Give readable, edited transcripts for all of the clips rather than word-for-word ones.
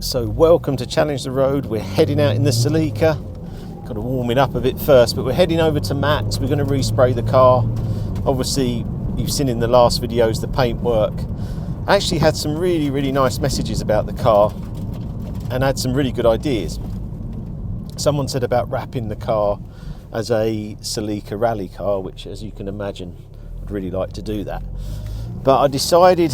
So welcome to Challenge the Road. We're heading out in the Celica. Got to warm it up a bit first, but we're heading over to Matt's. We're going to respray the car. Obviously, you've seen in the last videos the paint work. I actually had some really nice messages about the car and had some really good ideas. Someone said about wrapping the car as a Celica rally car, which, as you can imagine, I'd really like to do that. But I decided,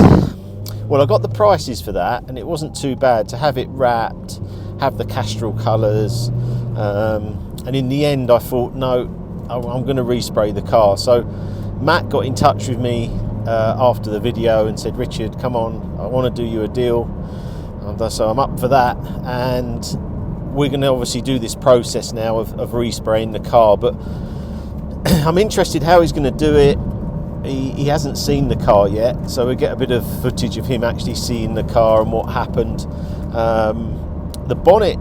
well, I got the prices for that, and it wasn't too bad to have it wrapped, have the Castrol colours, and in the end I thought, no, I'm going to respray the car. So Matt got in touch with me after the video and said, Richard, come on, I want to do you a deal. So I'm up for that, and we're going to obviously do this process now of respraying the car, but I'm interested how he's going to do it. He hasn't seen the car yet, so we get a bit of footage of him actually seeing the car and what happened. The bonnet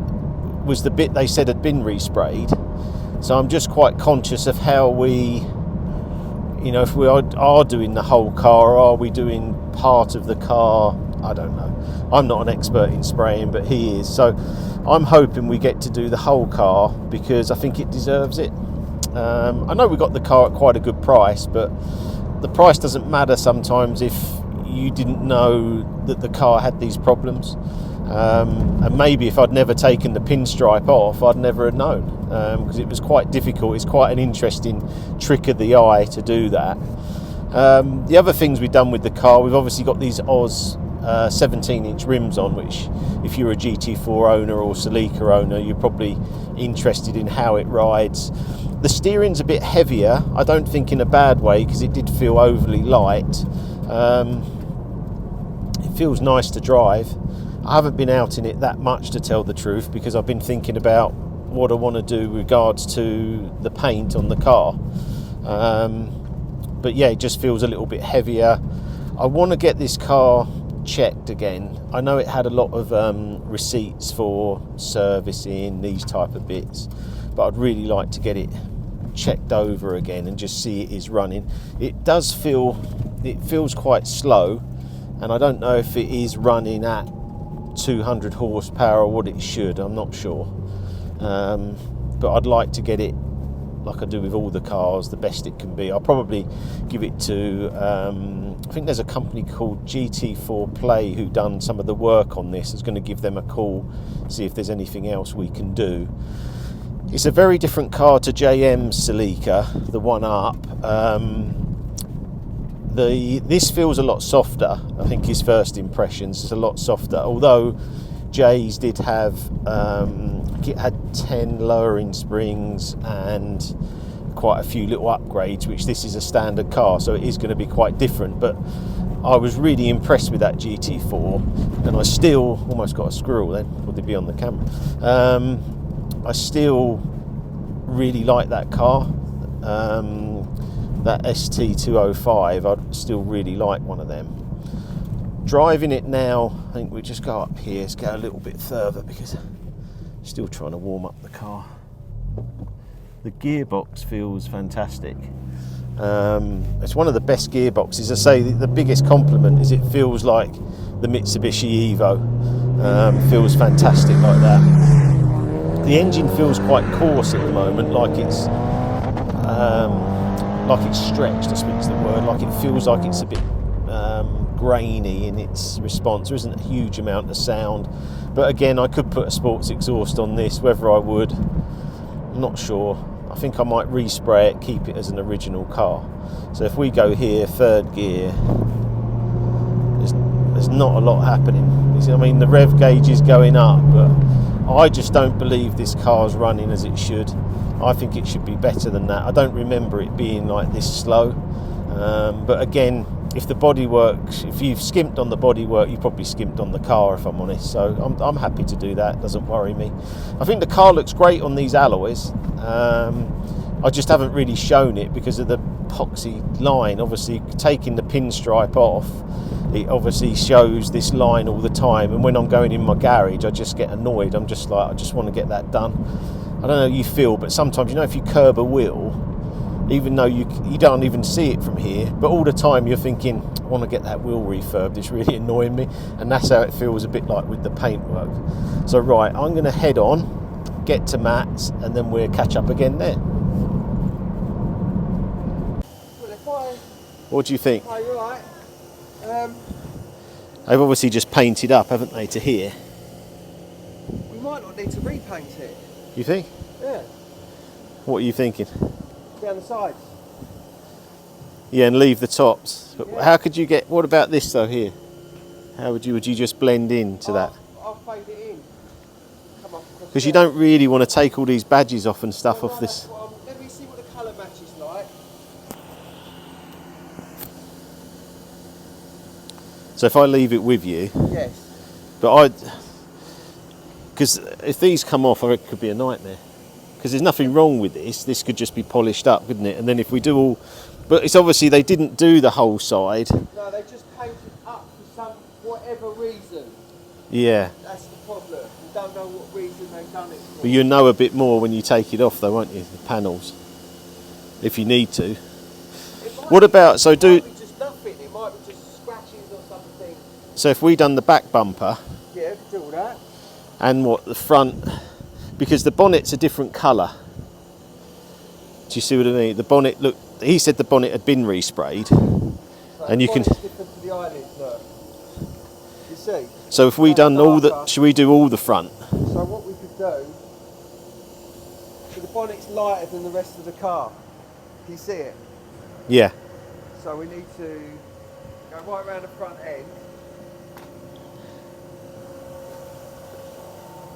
was the bit they said had been resprayed, so I'm just quite conscious of how we, if we are doing the whole car, are we doing part of the car? I don't know. I'm not an expert in spraying, but he is, so I'm hoping we get to do the whole car because I think it deserves it. I know we got the car at quite a good price, but the price doesn't matter sometimes if you didn't know that the car had these problems. And maybe if I'd never taken the pinstripe off, I'd never have known, because it was quite difficult. It's quite an interesting trick of the eye to do that. The other things we've done with the car, we've obviously got these Oz 17-inch rims on, which if you're a GT4 owner or Celica owner, you're probably interested in how it rides. The steering's a bit heavier, I don't think in a bad way, because it did feel overly light. It feels nice to drive. I haven't been out in it that much, to tell the truth, because I've been thinking about what I want to do with regards to the paint on the car. But yeah, it just feels a little bit heavier. I want to get this car checked again. I know it had a lot of receipts for servicing, these type of bits, but I'd really like to get it checked over again and just see it is running. It feels quite slow, and I don't know if it is running at 200 horsepower or what it should. I'm not sure, but I'd like to get it, like I do with all the cars, the best it can be. I'll probably give it to I think there's a company called GT4 Play who done some of the work on this. I was going to give them a call, see if there's anything else we can do. It's a very different car to JM's Celica, the one up. This feels a lot softer. I think his first impressions is a lot softer, although Jay's did have it had 10 lowering springs and quite a few little upgrades, which this is a standard car, so it is going to be quite different. But I was really impressed with that GT4, and I still almost got a squirrel then, would it be on the camera? I still really like that car. That ST205, I'd still really like one of them. Driving it now, I think we just go up here, let's go a little bit further because I'm still trying to warm up the car. The gearbox feels fantastic. It's one of the best gearboxes. I say the biggest compliment is it feels like the Mitsubishi Evo. Feels fantastic like that. The engine feels quite coarse at the moment, like it's stretched, I suppose is the word. Like it feels like it's a bit grainy in its response. There isn't a huge amount of sound, but again, I could put a sports exhaust on this. Whether I would, I'm not sure. I think I might respray it, keep it as an original car. So if we go here, third gear, there's not a lot happening. I mean, the rev gauge is going up, but I just don't believe this car's running as it should. I think it should be better than that. I don't remember it being like this slow. But again, if the bodywork, if you've skimped on the bodywork, you probably skimped on the car, if I'm honest. So I'm happy to do that. It doesn't worry me. I think the car looks great on these alloys. I just haven't really shown it because of the epoxy line. Obviously, taking the pinstripe off, it obviously shows this line all the time, and when I'm going in my garage I just get annoyed. I'm just like, I just want to get that done. I don't know how you feel, but sometimes, if you curb a wheel, even though you don't even see it from here, but all the time you're thinking, I want to get that wheel refurbed, it's really annoying me. And that's how it feels a bit like with the paintwork. So right, I'm going to head on, get to Matt's, and then we'll catch up again there. What do you think? Oh, you're right. They've obviously just painted up, haven't they, to here? We might not need to repaint it. You think? Yeah. What are you thinking? Down the sides. Yeah, and leave the tops. But Yeah. how could you get? What about this though here? How would you just blend into that? I'll fade it in. Come up across Because you there. don't really want to take all these badges off and stuff No, off this. that's what let me see what the colour match is like. So if I leave it with you, Yes. but because if these come off, I reckon it could be a nightmare. Because there's nothing wrong with this. This could just be polished up, couldn't it? And then if we do all, but it's obviously they didn't do the whole side. No, they just painted up for some whatever reason. Yeah. That's the problem. We don't know what reason they've done it for. But you know a bit more when you take it off, though, won't you? The panels, if you need to. What about It might be just nothing. It might be just scratches or something. So if we done the back bumper Yeah, we could do all that. and what the front, because the bonnet's a different colour. Do you see what I mean? The bonnet, look, he said the bonnet had been resprayed, So and you can. it's different to the eyelids, look. You see? So if we done all the, should we do all the front? So what we could do, so the bonnet's lighter than the rest of the car. Can you see it? Yeah. So we need to go right around the front end.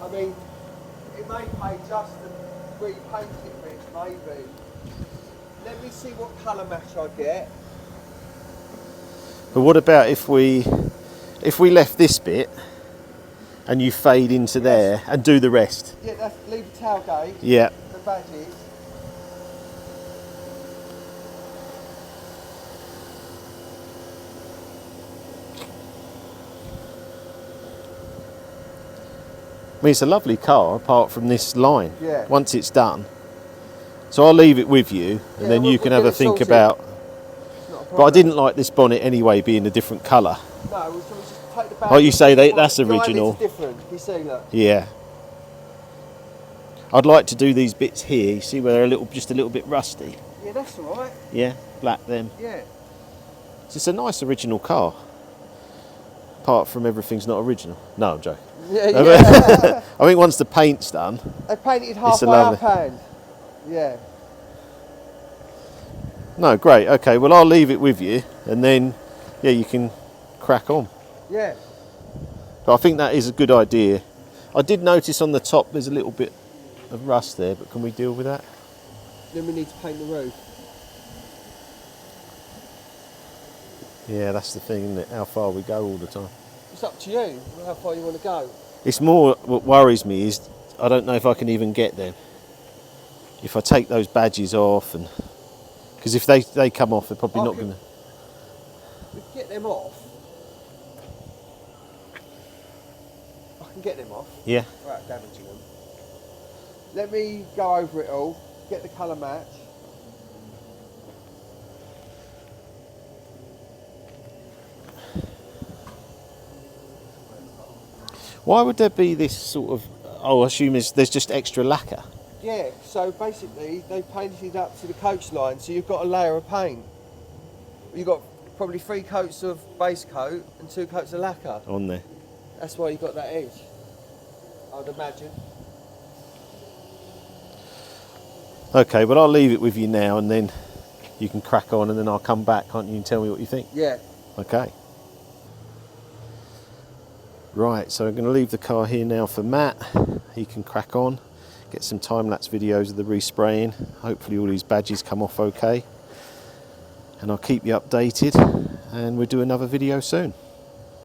I mean, it may pay just to repaint it bit, maybe. Let me see what colour match I get. But what about if we left this bit and you fade into there and do the rest? Yeah, that's, leave the tailgate, Yeah. the badges. I mean, it's a lovely car apart from this line. Yeah. Once it's done. So I'll leave it with you, and Yeah, then you we'll can get have a it think sorted. about. It's not a But I problem. didn't like this bonnet anyway, being a different colour. No, so we just take the badge. Like you say, the that's eyelids original. are different. You see, look. Yeah. I'd like to do these bits here. You see where they're just a little bit rusty. Yeah, that's all right. Yeah, black them. Yeah. So it's a nice original car. Apart from everything's not original. No, I'm joking. Yeah, yeah. I think once the paint's done, They painted It's a halfway lovely- up. Yeah. no, great. Okay, well I'll leave it with you, and then yeah, you can crack on. Yeah. But I think that is a good idea. I did notice on the top there's a little bit of rust there, but can we deal with that? Then we need to paint the roof. Yeah, that's the thing, isn't it? How far we go all the time. It's up to you how far you want to go. It's more what worries me is I don't know if I can even get them. If I take those badges off, and because if they come off, they're probably not going to. We can get them off. I can get them off Yeah. without damaging them. Let me go over it all, get the colour match. Why would there be this sort of? Oh, I assume there's just extra lacquer. Yeah, so basically they painted up to the coach line, so you've got a layer of paint. You've got probably 3 coats of base coat and 2 coats of lacquer. On there. That's why you've got that edge, I would imagine. Okay, well I'll leave it with you now, and then you can crack on, and then I'll come back, can't you, and tell me what you think? Yeah. Okay. Right, so I'm going to leave the car here now for Matt. He can crack on, get some time-lapse videos of the respraying. Hopefully all these badges come off okay. And I'll keep you updated, and we'll do another video soon.